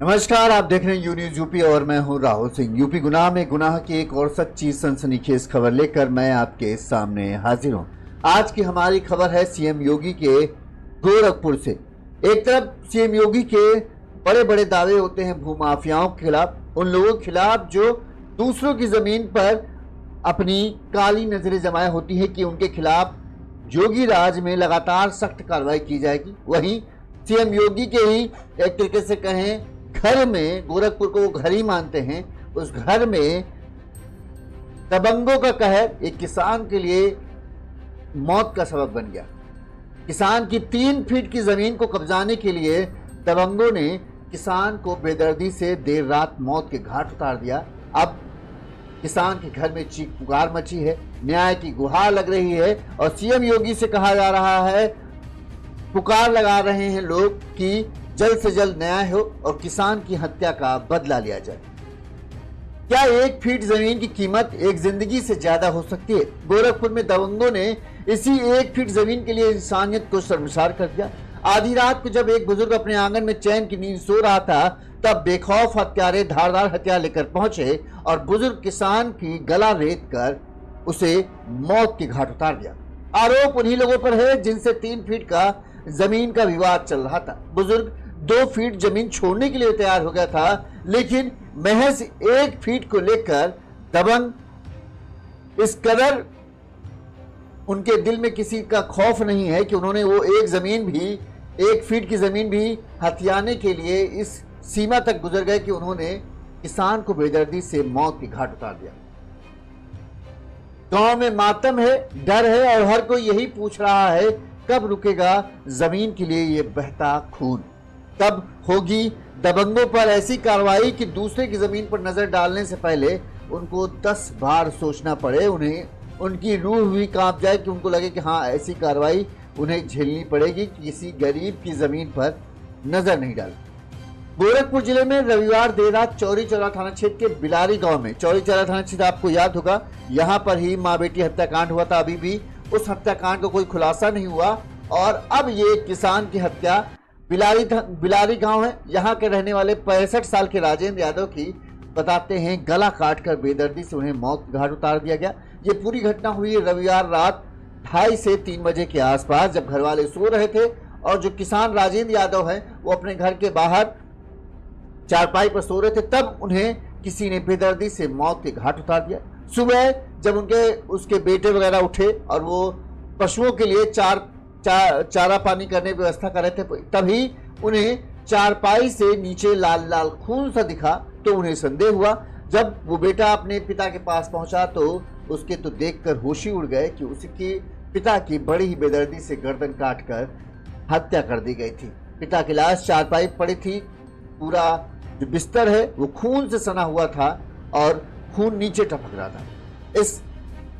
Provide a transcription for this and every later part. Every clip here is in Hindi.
नमस्कार, आप देख रहे हैं यू न्यूज यूपी और मैं हूं राहुल सिंह। यूपी गुनाह में गुनाह की एक और सच्ची सनसनीखेज खबर लेकर मैं आपके सामने हाजिर हूं। आज की हमारी खबर है सीएम योगी के गोरखपुर से। एक तरफ सीएम योगी के बड़े बड़े दावे होते हैं भूमाफियाओं के खिलाफ, उन लोगों के खिलाफ जो दूसरों की जमीन पर अपनी काली नजरें जमाए होती है कि उनके खिलाफ योगी राज में लगातार सख्त कार्रवाई की जाएगी। वहीं सीएम योगी के ही एक तरीके से कहें घर में, गोरखपुर को वो घर ही मानते हैं, उस घर में दबंगों का कहर एक किसान के लिए मौत का सबब बन गया। किसान की 3 फीट की जमीन को कब्जाने के लिए दबंगों ने किसान को बेदर्दी से देर रात मौत के घाट उतार दिया। अब किसान के घर में चीख पुकार मची है, न्याय की गुहार लग रही है और सीएम योगी से कहा जा रहा है, पुकार लगा रहे हैं लोग कि जल्द से जल्द न्याय हो और किसान की हत्या का बदला लिया जाए। क्या 1 फीट जमीन की कीमत एक जिंदगी से ज्यादा हो सकती है? गोरखपुर में दबंगों ने इसी 1 फीट जमीन के लिए इंसानियत को शर्मसार कर दिया। आधी रात को जब एक बुजुर्ग अपने आंगन में चैन की नींद सो रहा था, तब बेखौफ हत्यारे धारदार हथियार लेकर पहुंचे और बुजुर्ग किसान की गला रेत कर उसे मौत के घाट उतार दिया। आरोप उन्हीं लोगों पर है जिनसे 3 फीट का जमीन का विवाद चल रहा था। बुजुर्ग 2 फीट जमीन छोड़ने के लिए तैयार हो गया था, लेकिन महज 1 फीट को लेकर दबंग इस कदर उनके दिल में किसी का खौफ नहीं है कि उन्होंने वो 1 फीट की जमीन भी हथियाने के लिए इस सीमा तक गुजर गए कि उन्होंने किसान को बेदर्दी से मौत के घाट उतार दिया। गांव में मातम है, डर है और हर कोई यही पूछ रहा है कब रुकेगा जमीन के लिए ये बहता खून, कब होगी दबंगों पर ऐसी कार्रवाई कि दूसरे की जमीन पर नजर डालने से पहले उनको 10 बार सोचना पड़े, उन्हें उनकी रूह भी कांप जाए कि उनको लगे कि हाँ, ऐसी कार्रवाई उन्हें झेलनी पड़ेगी, किसी गरीब की जमीन पर नजर नहीं डाल। गोरखपुर जिले में रविवार देर रात चौरी चौरा थाना क्षेत्र के बिलारी गांव में, चौरी चौरा थाना क्षेत्र आपको याद होगा, यहाँ पर ही माँ बेटी हत्याकांड हुआ था। अभी भी उस हत्याकांड का कोई खुलासा नहीं हुआ और अब ये किसान की हत्या बिलारी गांव है, यहाँ के रहने वाले 65 साल के राजेंद्र यादव की बताते हैं गला काटकर बेदर्दी से उन्हें मौत के घाट उतार दिया गया। ये पूरी घटना हुई रविवार रात 2:30 से 3 बजे के आसपास, जब घर वाले सो रहे थे और जो किसान राजेंद्र यादव हैं वो अपने घर के बाहर चारपाई पर सो रहे थे, तब उन्हें किसी ने बेदर्दी से मौत के घाट उतार दिया। सुबह जब उसके बेटे वगैरह उठे और वो पशुओं के लिए चारा पानी करने की व्यवस्था कर रहे थे, तभी उन्हें चारपाई से नीचे लाल लाल खून सा दिखा तो उन्हें संदेह हुआ। जब वो बेटा अपने पिता के पास पहुंचा तो उसके तो देखकर होश ही उड़ गए कि उसके पिता की बड़ी ही बेदर्दी से गर्दन काटकर हत्या कर दी गई थी। पिता की लाश चारपाई पड़ी थी, पूरा जो बिस्तर है वो खून से सना हुआ था और खून नीचे टपक रहा था। इस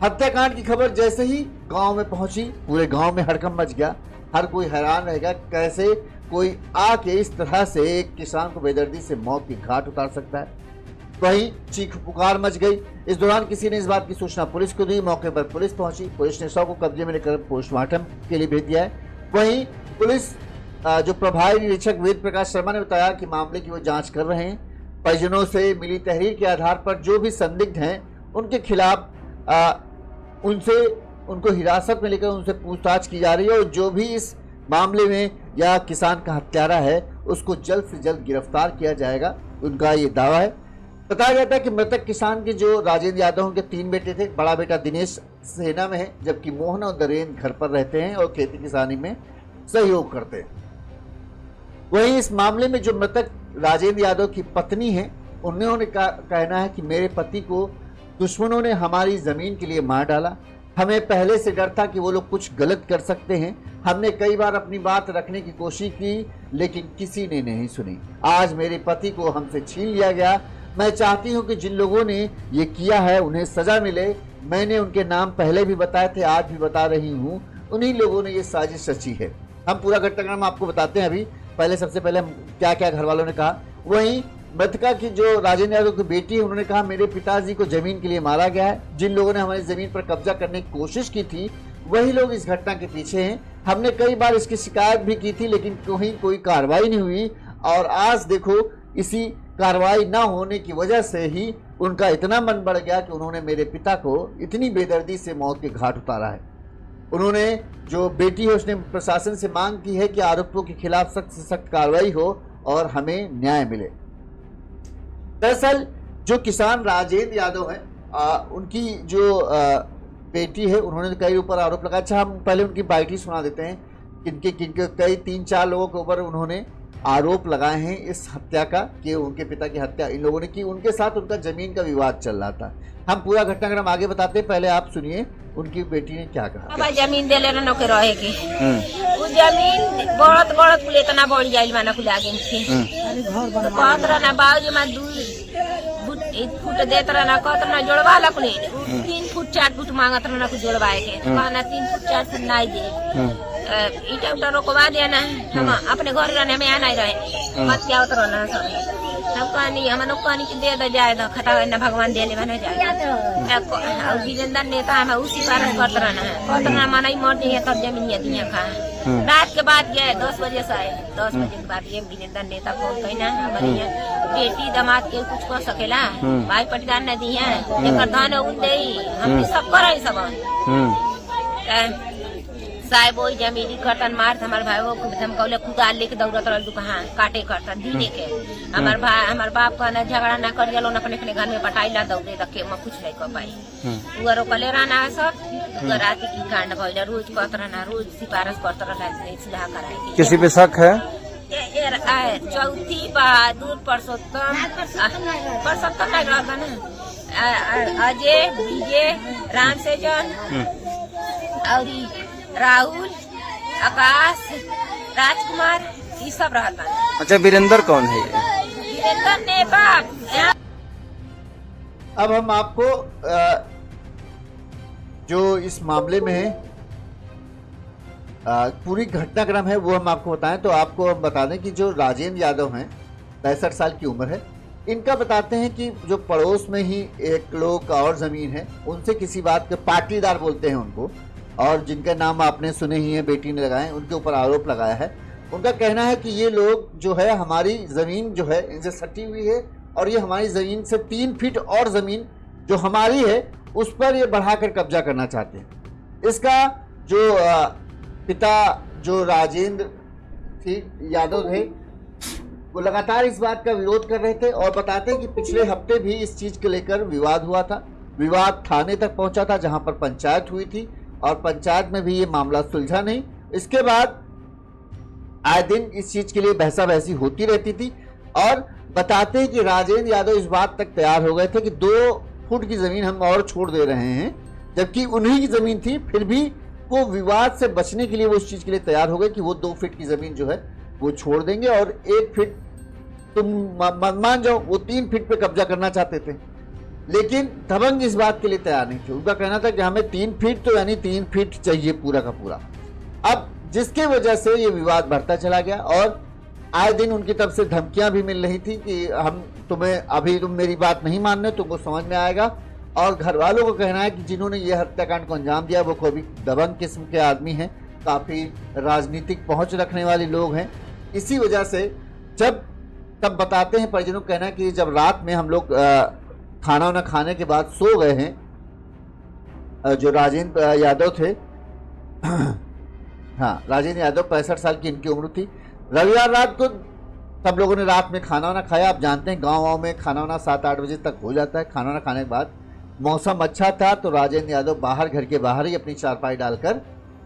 हत्याकांड की खबर जैसे ही गांव में पहुंची, पूरे गांव में हड़कंप मच गया। हर कोई हैरान रहेगा कैसे कोई आके इस तरह से एक किसान को बेदर्दी से मौत की घाट उतार सकता है। वहीं चीख पुकार मच गई। इस दौरान किसी ने इस बात की सूचना पुलिस को दी। मौके पर पुलिस पहुंची, पुलिस ने शव को कब्जे में लेकर पोस्टमार्टम के लिए भेज दिया है। वहीं पुलिस जो प्रभारी निरीक्षक वेद प्रकाश शर्मा ने बताया कि मामले की वो जांच कर रहे हैं। परिजनों से मिली तहरीर के आधार पर जो भी संदिग्ध हैं उनके खिलाफ उनको हिरासत में लेकर उनसे पूछताछ की जा रही है और जो भी इस मामले में या किसान का हत्यारा है उसको जल्द से जल्द गिरफ्तार किया जाएगा, उनका ये दावा है। बताया जाता है कि मृतक किसान के जो राजेंद्र यादव के 3 बेटे थे। बड़ा बेटा दिनेश सेना में है, जबकि मोहन और दरेन घर पर रहते हैं और खेती किसानी में सहयोग करते हैं। वहीं इस मामले में जो मृतक राजेंद्र यादव की पत्नी है, उन्होंने कहना है कि मेरे पति को दुश्मनों ने हमारी जमीन के लिए मार डाला। हमें पहले से डर था कि वो लोग कुछ गलत कर सकते हैं। हमने कई बार अपनी बात रखने की कोशिश की लेकिन किसी ने नहीं सुनी। आज मेरे पति को हमसे छीन लिया गया। मैं चाहती हूं कि जिन लोगों ने ये किया है उन्हें सजा मिले। मैंने उनके नाम पहले भी बताए थे, आज भी बता रही हूँ। उन्हीं लोगों ने ये साजिश रची है। हम पूरा घटनाक्रम आपको बताते हैं। अभी सबसे पहले क्या क्या घर वालों ने कहा। वहीं मृतका की जो राजेंद्र यादव की बेटी है, उन्होंने कहा मेरे पिताजी को जमीन के लिए मारा गया है। जिन लोगों ने हमारी जमीन पर कब्जा करने की कोशिश की थी वही लोग इस घटना के पीछे हैं। हमने कई बार इसकी शिकायत भी की थी लेकिन कहीं कोई कार्रवाई नहीं हुई और आज देखो इसी कार्रवाई ना होने की वजह से ही उनका इतना मन बढ़ गया कि उन्होंने मेरे पिता को इतनी बेदर्दी से मौत के घाट उतारा है। उन्होंने जो बेटी है उसने प्रशासन से मांग की है कि आरोपियों के खिलाफ सख्त से सख्त कार्रवाई हो और हमें न्याय मिले। दरअसल जो किसान राजेंद्र यादव हैं, उनकी जो बेटी है, उन्होंने कई ऊपर आरोप लगाया। अच्छा, हम पहले उनकी बाइट सुना देते हैं। किनके कई 3-4 लोगों के ऊपर उन्होंने आरोप लगाए हैं इस हत्या का, कि उनके पिता की हत्या इन लोगों ने की। उनके साथ उनका जमीन का विवाद चल रहा था। हम पूरा घटनाक्रम आगे बताते हैं, पहले आप सुनिए उनकी बेटी ने क्या कहा। जमीन दे लेना नौकर रहे के वो जमीन बहुत बहुत कुल इतना बढ़ जाइल माना कुल आगे कहत रहना बाबूजी मां 2 फुट देत रहना, कहत रहना जोड़वा ला कुल 3 फुट 4 फुट मांगत रहना कुछ जोड़वाए के, कहना 3 फुट 4 फुट नहीं दे। ईटा उटा रोकवा देना, हम अपने घर रहने में आना ही रहे मत क्या उतर रहना सब। हम कहनी हम लोग कहनी कि दे दे जाए दो खता ना भगवान दे ले बने जाए। और वीरेंद्र नेता हमें उसी कारण करते रहना है, कहते रहना माना ही मर दिए तब जमीन ये दिया खा। रात के बाद गए 10 बजे से आए, 10 बजे के बाद ये वीरेंद्र नेता फोन कहना हमारे यहाँ बेटी दामाद के कुछ कर सकेला, भाई पटीदार न दी है एक धान उन दे हम सब कर सब साहब वही जमीनी कर्तन मार हमारे भाई वो धमकौले खुदा लेके दौड़त रह दुकान काटे करतन दीने के। हमारे भाई हमारे बाप का ना झगड़ा ना कर लो, अपने अपने घर में पटाइला दौड़े रखे मैं कुछ नहीं कर पाई। वो रोकले रहना है सब रात की कांड भइल, रोज कहत रहना, रोज सिफारिश करते रहना इसलाह कराए। किसी पे शक है? चौथी बहादुर परसोत्तम नहीं रहता ना, अजय विजय राम सेजन और राहुल आकाश राजकुमार ये सब रहता है। अच्छा, वीरेंद्र कौन है? वीरेंद्र ने बाप। अब हम आपको जो इस मामले में पूरी घटनाक्रम है वो हम आपको बताएं, तो आपको हम बता दें कि जो राजेंद्र यादव हैं 65 साल की उम्र है। इनका बताते हैं कि जो पड़ोस में ही एक लोग और जमीन है, उनसे किसी बात के पाटीदार बोलते हैं उनको, और जिनका नाम आपने सुने ही है, बेटी ने लगाए, उनके ऊपर आरोप लगाया है। उनका कहना है कि ये लोग जो है हमारी ज़मीन जो है इनसे सटी हुई है और ये हमारी ज़मीन से 3 फीट और ज़मीन जो हमारी है उस पर ये बढ़ाकर कब्जा करना चाहते हैं। इसका जो पिता जो राजेंद्र यादव थे वो लगातार इस बात का विरोध कर रहे थे और बताते हैं कि पिछले हफ्ते भी इस चीज़ को लेकर विवाद हुआ था। विवाद थाने तक पहुंचा था जहां पर पंचायत हुई थी और पंचायत में भी ये मामला सुलझा नहीं। इसके बाद आए दिन इस चीज के लिए बहसा बहसी होती रहती थी और बताते हैं कि राजेंद्र यादव इस बात तक तैयार हो गए थे कि 2 फुट की जमीन हम और छोड़ दे रहे हैं, जबकि उन्हीं की जमीन थी, फिर भी वो विवाद से बचने के लिए वो इस चीज के लिए तैयार हो गए कि वो 2 फीट की जमीन जो है वो छोड़ देंगे और 1 फीट तुम मान जाओ वो 3 फीट पे कब्जा करना चाहते थे। लेकिन दबंग इस बात के लिए तैयार नहीं थे। उनका कहना था कि हमें 3 फीट तो यानी 3 फीट चाहिए पूरा का पूरा। अब जिसके वजह से ये विवाद बढ़ता चला गया और आए दिन उनकी तरफ से धमकियां भी मिल रही थी कि हम तुम्हें अभी तुम मेरी बात नहीं मान रहे, तुमको समझ में आएगा। और घर वालों को कहना है कि जिन्होंने ये हत्याकांड को अंजाम दिया वो कोई दबंग किस्म के आदमी हैं, काफ़ी राजनीतिक पहुंच रखने वाले लोग हैं। इसी वजह से तब बताते हैं परिजनों का कहना है कि जब रात में हम लोग खाना वाना खाने के बाद सो गए हैं, जो राजेंद्र यादव थे, हाँ राजेंद्र यादव 65 साल की इनकी उम्र थी। रविवार रात को सब लोगों ने रात में खाना वाना खाया। आप जानते हैं गाँव में खाना वाना 7-8 बजे तक हो जाता है। खाना वाना खाने के बाद मौसम अच्छा था तो राजेंद्र यादव बाहर घर के बाहर ही अपनी चारपाई डालकर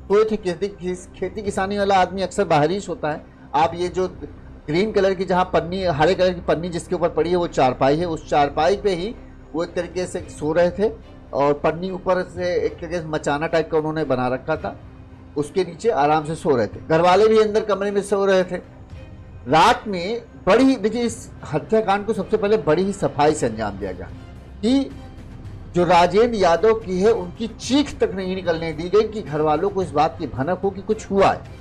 सोए थे। खेती किसानी वाला आदमी अक्सर बाहर ही सोता है। आप ये जो ग्रीन कलर की जहाँ पन्नी, हरे कलर की पन्नी जिसके ऊपर पड़ी है वो चारपाई है, उस चारपाई पे ही वो एक तरीके से सो रहे थे और पन्नी ऊपर से एक तरीके से मचाना टाइप का उन्होंने बना रखा था, उसके नीचे आराम से सो रहे थे। घर वाले भी अंदर कमरे में सो रहे थे। रात में बड़ी, देखिए इस हत्याकांड को सबसे पहले बड़ी ही सफाई से अंजाम दिया गया कि जो राजेंद्र यादव की है उनकी चीख तक नहीं निकलने दी गई कि घर वालों को इस बात की भनक हो कि कुछ हुआ है।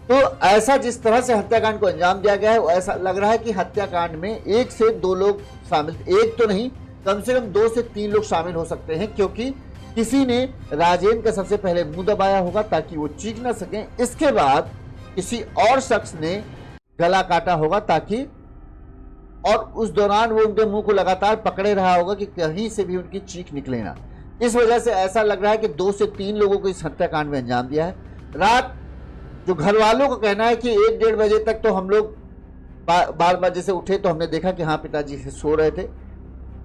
तो ऐसा जिस तरह से हत्याकांड को अंजाम दिया गया है ऐसा लग रहा है कि हत्याकांड में 1 से 2 लोग शामिल, एक तो नहीं कम से कम 2 से 3 लोग शामिल हो सकते हैं, क्योंकि किसी ने राजेंद्र का सबसे पहले मुंह दबाया होगा ताकि वो चीख ना सकें। इसके बाद किसी और शख्स ने गला काटा होगा ताकि और उस दौरान वो उनके मुंह को लगातार पकड़े रहा होगा कि कहीं से भी उनकी चीख निकले ना। इस वजह से ऐसा लग रहा है कि 2 से 3 लोगों को इस हत्याकांड में अंजाम दिया है। रात जो घर वालों का कहना है कि 1-1:30 बजे तक तो हम लोग बार बार जैसे उठे तो हमने देखा कि हाँ पिताजी सो रहे थे।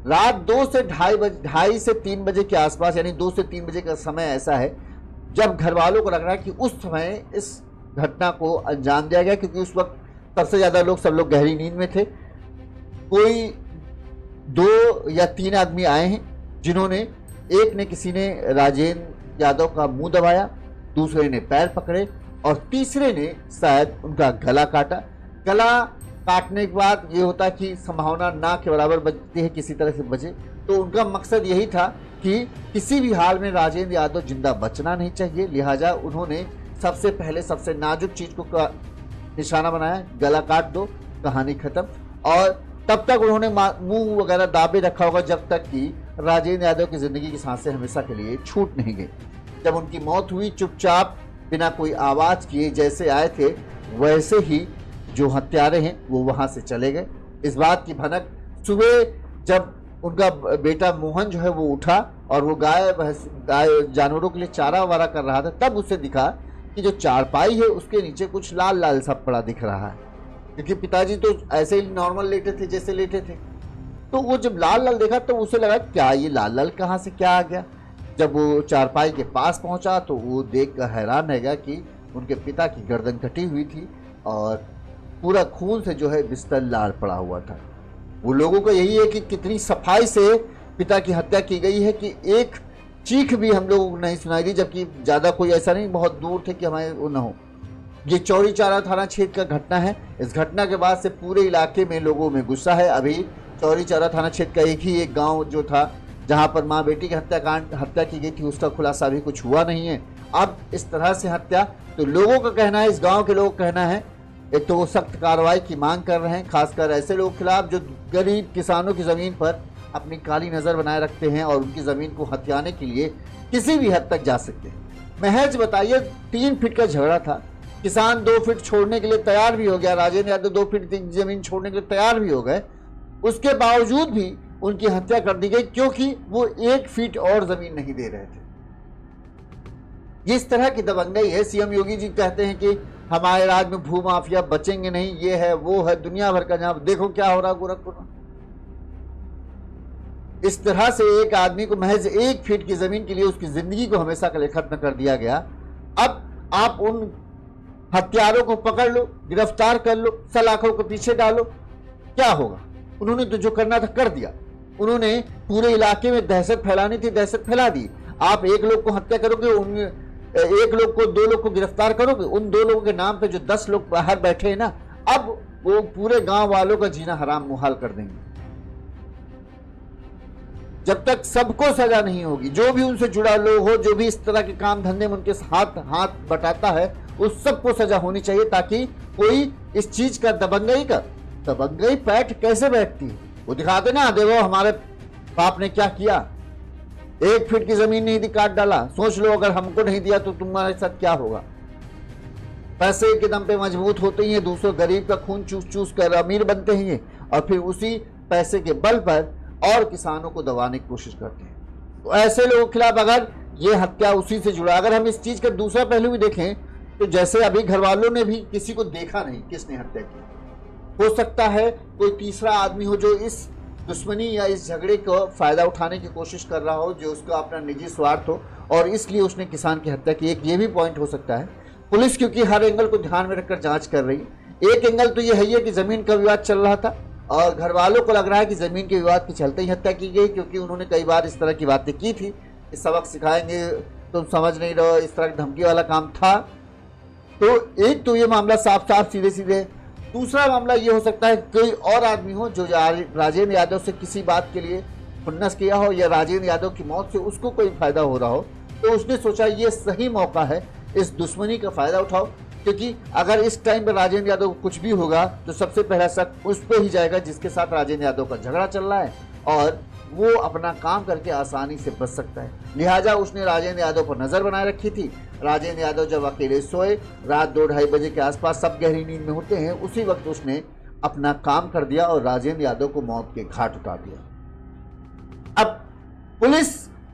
रात 2 से 2:30 से 3 बजे के आसपास, यानी 2 से 3 बजे का समय ऐसा है जब घर वालों को लग रहा है कि उस समय इस घटना को अंजाम दिया गया, क्योंकि उस वक्त सबसे ज़्यादा लोग, सब लोग गहरी नींद में थे। कोई 2 या 3 आदमी आए हैं जिन्होंने, एक ने किसी ने राजेंद्र यादव का मुंह दबाया, दूसरे ने पैर पकड़े और तीसरे ने शायद उनका गला काटा। गला काटने के बाद ये होता है कि संभावना ना के बराबर बचती है किसी तरह से बचे, तो उनका मकसद यही था कि किसी भी हाल में राजेंद्र यादव जिंदा बचना नहीं चाहिए। लिहाजा उन्होंने सबसे पहले सबसे नाजुक चीज को निशाना बनाया, गला काट दो, कहानी खत्म। और तब तक उन्होंने मुंह वगैरह दाबे रखा होगा जब तक कि राजेंद्र यादव की जिंदगी की सांसें हमेशा के लिए छूट नहीं गई। जब उनकी मौत हुई, चुपचाप बिना कोई आवाज किए जैसे आए थे वैसे ही जो हत्यारे हैं वो वहां से चले गए। इस बात की भनक सुबह जब उनका बेटा मोहन जो है वो उठा और वो गाय जानवरों के लिए चारा वारा कर रहा था, तब उसे दिखा कि जो चारपाई है उसके नीचे कुछ लाल लाल सा पड़ा दिख रहा है, क्योंकि पिताजी तो ऐसे ही नॉर्मल लेटे थे जैसे लेटे थे। तो वो जब लाल लाल देखा तो उसे लगा क्या ये लाल लाल कहाँ से क्या आ गया। जब वो चारपाई के पास पहुंचा तो वो देख कर हैरान रह गया कि उनके पिता की गर्दन कटी हुई थी और पूरा खून से जो है बिस्तर लाल पड़ा हुआ था। वो लोगों को यही है कि कितनी सफाई से पिता की हत्या की गई है कि एक चीख भी हम लोगों को नहीं सुनाई दी, जबकि ज़्यादा कोई ऐसा नहीं, बहुत दूर थे कि हमारे वो न हो। ये चौरी चारा थाना क्षेत्र का घटना है। इस घटना के बाद से पूरे इलाके में लोगों में गुस्सा है। अभी चौरी चारा थाना क्षेत्र का एक गाँव जो था जहाँ पर माँ बेटी की हत्या की गई थी उसका खुलासा अभी कुछ हुआ नहीं है। अब इस तरह से हत्या, तो लोगों का कहना है, इस गाँव के लोगों का कहना है, एक तो वो सख्त कार्रवाई की मांग कर रहे हैं, खासकर ऐसे लोगों के खिलाफ जो गरीब किसानों की ज़मीन पर अपनी काली नज़र बनाए रखते हैं और उनकी ज़मीन को हथियाने के लिए किसी भी हद तक जा सकते हैं। महज बताइए 3 फीट का झगड़ा था, किसान 2 फीट छोड़ने के लिए तैयार भी हो गया, राजेंद्र यादव 2 फीट ज़मीन छोड़ने के लिए तैयार भी हो गए, उसके बावजूद भी उनकी हत्या कर दी गई क्योंकि वो 1 फीट और ज़मीन नहीं दे रहे थे। इस तरह की दबंगई है। सीएम योगी जी कहते हैं कि हमारे राज्य में भू माफिया बचेंगे नहीं, ये है वो है, दुनिया भर का, जहां देखो क्या हो रहा गोरखपुर में। इस तरह से एक आदमी को महज 1 फीट की जमीन के लिए उसकी जिंदगी को हमेशा के लिए खत्म कर दिया गया। अब आप उन हत्यारों को पकड़ लो, गिरफ्तार कर लो, सलाखों को पीछे डालो, क्या होगा? उन्होंने तो जो करना था कर दिया। उन्होंने पूरे इलाके में दहशत फैलानी थी, दहशत फैला दी। आप 1 लोग को हत्या करोगे, 1 लोग को 2 लोग को गिरफ्तार करोगे, उन 2 लोगों के नाम पे जो 10 लोग बाहर बैठे हैं ना, अब वो पूरे गांव वालों का जीना हराम मुहाल कर देंगे। जब तक सबको सजा नहीं होगी, जो भी उनसे जुड़ा लोग हो, जो भी इस तरह के काम धंधे में उनके हाथ बटाता है, उस सबको सजा होनी चाहिए, ताकि कोई इस चीज का दबंगई पैठ कैसे बैठती है वो दिखाते ना। देखो हमारे बाप ने क्या किया, 1 फीट की जमीन नहीं दी, काट डाला। सोच लो अगर हमको नहीं दिया तो तुम्हारे साथ क्या होगा। पैसे के दम पे मजबूत होते ही है, दूसरों गरीब का खून चूस चूस कर अमीर बनते हैं और फिर उसी पैसे के बल पर और किसानों को दबाने की कोशिश करते हैं। तो ऐसे लोगों के खिलाफ अगर ये हत्या उसी से जुड़ा, अगर हम इस चीज का दूसरा पहलू भी देखें तो जैसे अभी घर वालों ने भी किसी को देखा नहीं किसने हत्या की, हो सकता है कोई तीसरा आदमी हो जो इस दुश्मनी या इस झगड़े को फायदा उठाने की कोशिश कर रहा हो, जो उसका अपना निजी स्वार्थ हो और इसलिए उसने किसान की हत्या की। एक ये भी पॉइंट हो सकता है। पुलिस क्योंकि हर एंगल को ध्यान में रखकर जांच कर रही है। एक एंगल तो ये है कि जमीन का विवाद चल रहा था और घर वालों को लग रहा है कि जमीन के विवाद के चलते ही हत्या की गई, क्योंकि उन्होंने कई बार इस तरह की बातें की थी, इस सबक सिखाएंगे, तुम समझ नहीं रहो, इस तरह की धमकी वाला काम था। तो एक तो ये मामला साफ साफ सीधे सीधे। दूसरा मामला ये हो सकता है कोई और आदमी हो जो राजेंद्र यादव से किसी बात के लिए खुन्नस किया हो या राजेंद्र यादव की मौत से उसको कोई फायदा हो रहा हो, तो उसने सोचा ये सही मौका है इस दुश्मनी का फायदा उठाओ, क्योंकि अगर इस टाइम पर राजेंद्र यादव को कुछ भी होगा तो सबसे पहला शक उस पर ही जाएगा जिसके साथ राजेंद्र यादव का झगड़ा चल रहा है और वो अपना काम करके आसानी से बच सकता है। लिहाजा उसने राजेंद्र यादव पर नजर बनाए रखी थी। राजेंद्र यादव जब अकेले सोए, रात 2-2:30 बजे के आसपास, सब गहरी नींद में होते हैं, उसी वक्त उसने अपना काम कर दिया और राजेंद्र यादव को मौत के घाट उतार दिया। अब पुलिस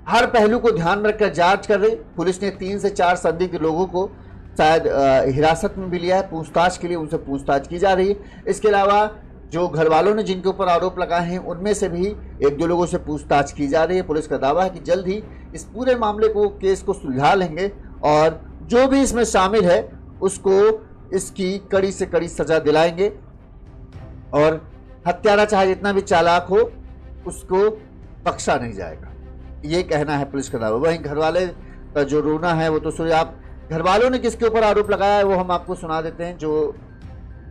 हर पहलू को ध्यान में रखकर जांच कर रही। पुलिस ने 3 से 4 संदिग्ध लोगों को शायद हिरासत में भी लिया है, पूछताछ के लिए उनसे पूछताछ की जा रही है। इसके अलावा जो घर वालों ने जिनके ऊपर आरोप लगाए हैं उनमें से भी 1-2 लोगों से पूछताछ की जा रही है। पुलिस का दावा है कि जल्द ही इस पूरे मामले को, केस को सुलझा लेंगे और जो भी इसमें शामिल है उसको इसकी कड़ी से कड़ी सजा दिलाएंगे और हत्यारा चाहे जितना भी चालाक हो उसको बख्शा नहीं जाएगा, ये कहना है पुलिस का दावा। वहीं घर वाले का जो रोना है वो तो सुनिए आप। घर वालों ने किसके ऊपर आरोप लगाया है वो हम आपको सुना देते हैं। जो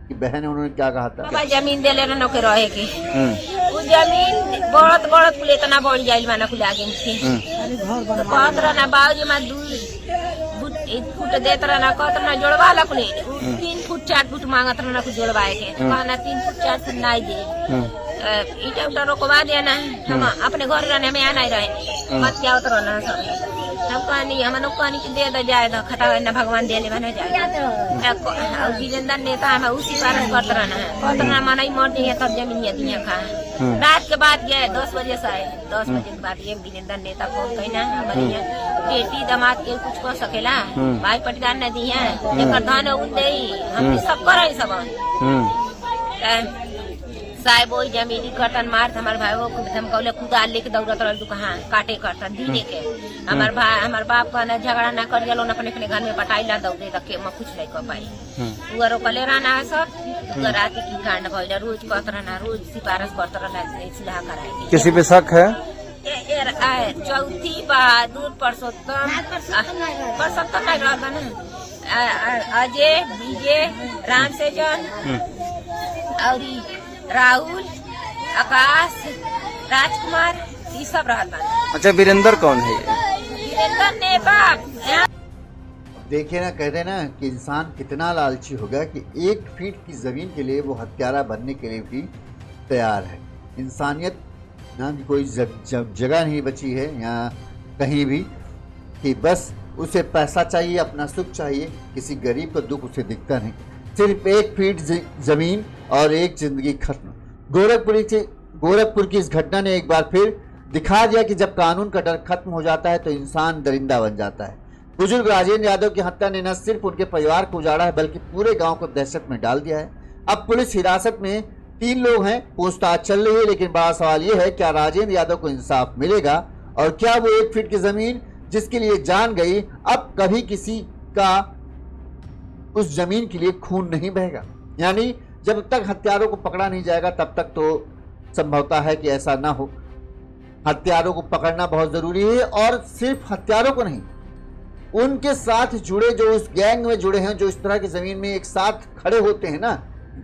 की बहन है उन्होंने क्या कहा था। बाबा जमीन दे लेना नौके रहे के वो जमीन बहुत बहुत कुल इतना बढ़ जाइल माना कुल आगे थी कहत रहना बाबूजी मां 2 फुट देत रहना कहत रहना जोड़वा ला कुल 3 फुट 4 फुट मांगत रहना कुछ जोड़वाए के कहना 3 फुट 4 फुट नहीं दे ईटा उटा रोकवा देना हम अपने घर रहने में आना ही रहे मत क्या उतर रहना सब हम कहनी हम लोग कहनी कि दे दो जाए दो खटा ना भगवान दे ले बना जाए और वीरेंद्र नेता हम उसी कारण करते रहना है कहते रहना माना ही मर जाइए तब जमीन दिया खा रात के बाद गए 10 बजे से आए 10 बजे के बाद ये वीरेंद्र नेता फोन कहना हमारे यहाँ बेटी दामाद के कुछ कर सकेला भाई पटदार न दी है एक धान उन दे हम सब कर सब साहब वही जमीनी कर्तन मार हमारे भाई वो धमकौले खुदा लेके दौड़त रह कहाँ काटे करतन दीने के हमार भाई हमार बाप का ना झगड़ा ना कर लोन अपने अपने घर में पटाई ला दौड़े रखे मैं कुछ नहीं कर पाई वो रोकले रहना है सब रात की कांड भइल रोज कहत रहना रोज सिफारिश करत रहना इस्लाह कराए। किसी पे शक है? चौथी बहादुर परसोत्तम नहीं रहता ना अजय विजय राम सेजन और राहुल आकाश राजकुमार ये सब रहता है। अच्छा वीरेंद्र कौन है? वीरेंद्र ने बाप देखिए ना, कहते हैं ना कि इंसान कितना लालची होगा कि 1 फीट की जमीन के लिए वो हत्यारा बनने के लिए भी तैयार है। इंसानियत ना की कोई जगह नहीं बची है यहाँ कहीं भी कि बस उसे पैसा चाहिए, अपना सुख चाहिए, किसी गरीब का दुख उसे दिखता नहीं। सिर्फ 1 फीट जमीन और एक जिंदगी खत्म। गोरखपुर की इस घटना ने एक बार फिर दिखा दिया कि जब कानून का डर खत्म हो जाता है तो इंसान दरिंदा बन जाता है। बुजुर्ग राजेंद्र यादव की हत्या ने न सिर्फ उनके परिवार को उजाड़ा है बल्कि पूरे गांव को दहशत में डाल दिया है। अब पुलिस हिरासत में 3 लोग हैं, पूछताछ चल रही है, लेकिन बड़ा सवाल यह है क्या राजेंद्र यादव को इंसाफ मिलेगा और क्या वो 1 फीट की जमीन जिसके लिए जान गई अब कभी किसी का उस जमीन के लिए खून नहीं बहेगा। यानी जब तक हत्यारों को पकड़ा नहीं जाएगा तब तक तो संभवता है कि ऐसा ना हो। हत्यारों को पकड़ना बहुत जरूरी है और सिर्फ हत्यारों को नहीं, उनके साथ जुड़े जो उस गैंग में जुड़े हैं, जो इस तरह की जमीन में एक साथ खड़े होते हैं ना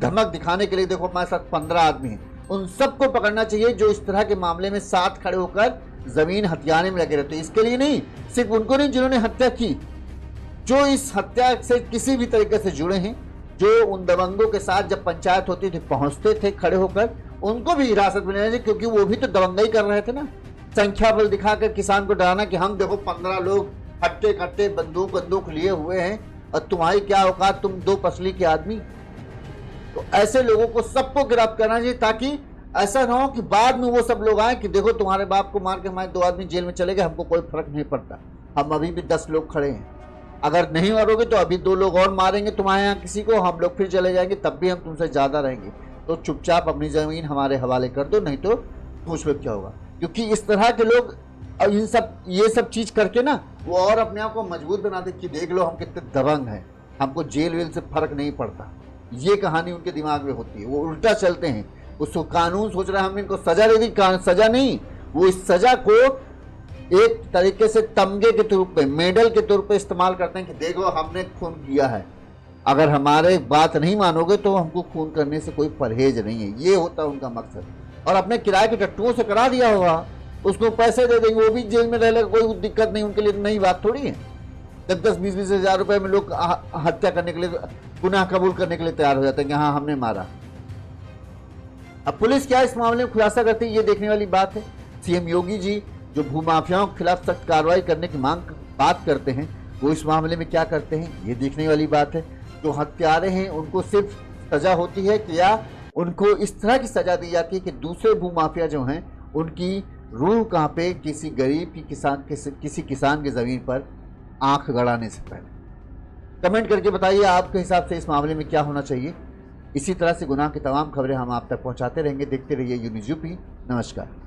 धमक दिखाने के लिए। देखो हमारे साथ 15 आदमी हैं, उन सबको पकड़ना चाहिए जो इस तरह के मामले में साथ खड़े होकर जमीन हथियाने में लगे रहते हैं। इसके लिए नहीं, सिर्फ उनको नहीं जिन्होंने हत्या की, जो इस हत्या से किसी भी तरीके से जुड़े हैं, जो उन दबंगों के साथ जब पंचायत होती थी पहुंचते थे खड़े होकर, उनको भी हिरासत में लेना चाहिए क्योंकि वो भी तो दबंगाई कर रहे थे ना। संख्या बल दिखाकर किसान को डराना कि हम देखो 15 लोग हट्टे कट्टे बंदूक लिए हुए हैं और तुम्हारी क्या औकात, तुम 2 पसली के आदमी। तो ऐसे लोगों को सबको गिरफ्तार करना चाहिए ताकि ऐसा ना हो कि बाद में वो सब लोग आए कि देखो तुम्हारे बाप को मार के हमारे 2 आदमी जेल में चले गए, हमको कोई फर्क नहीं पड़ता, हम अभी भी 10 लोग खड़े हैं, अगर नहीं मारोगे तो अभी 2 लोग और मारेंगे तुम्हारे यहाँ किसी को, हम लोग फिर चले जाएंगे, तब भी हम तुमसे ज़्यादा रहेंगे, तो चुपचाप अपनी ज़मीन हमारे हवाले कर दो, नहीं तो पूछ लो क्या होगा। क्योंकि इस तरह के लोग ये सब चीज़ करके ना वो और अपने आप को मजबूत बनाते कि देख लो हम कितने दबंग हैं, हमको जेल वेल से फर्क नहीं पड़ता। ये कहानी उनके दिमाग में होती है, वो उल्टा चलते हैं। उसको कानून सोच रहा है हमने इनको सजा दे दी, सजा नहीं, वो इस सजा को एक तरीके से तमगे के रूप में, मेडल के तौर पे इस्तेमाल करते हैं कि देखो हमने खून किया है, अगर हमारे बात नहीं मानोगे तो हमको खून करने से कोई परहेज नहीं है। ये होता है उनका मकसद। और अपने किराए के टट्टुओं से करा दिया होगा, उसको पैसे दे देंगे, वो भी जेल में रहेगा, कोई दिक्कत नहीं, उनके लिए नई बात थोड़ी है। 10-20 हज़ार रुपए में लोग हत्या करने के लिए, गुनाह कबूल करने के लिए तैयार हो जाते हैं कि हाँ हमने मारा। अब पुलिस क्या इस मामले में खुलासा करती है, ये देखने वाली बात है। सीएम योगी जी जो भूमाफियाओं के खिलाफ सख्त कार्रवाई करने की बात करते हैं, वो इस मामले में क्या करते हैं, ये देखने वाली बात है। जो हत्यारे हैं उनको सिर्फ सजा होती है कि या उनको इस तरह की सजा दी जाती है कि दूसरे भूमाफिया जो हैं उनकी रूह कांपे किसी गरीब की किसी किसान की ज़मीन पर आंख गड़ाने से पहले। कमेंट करके बताइए आपके हिसाब से इस मामले में क्या होना चाहिए। इसी तरह से गुनाह की तमाम खबरें हम आप तक पहुंचाते रहेंगे। देखते रहिए यूनिज़ यूपी। नमस्कार।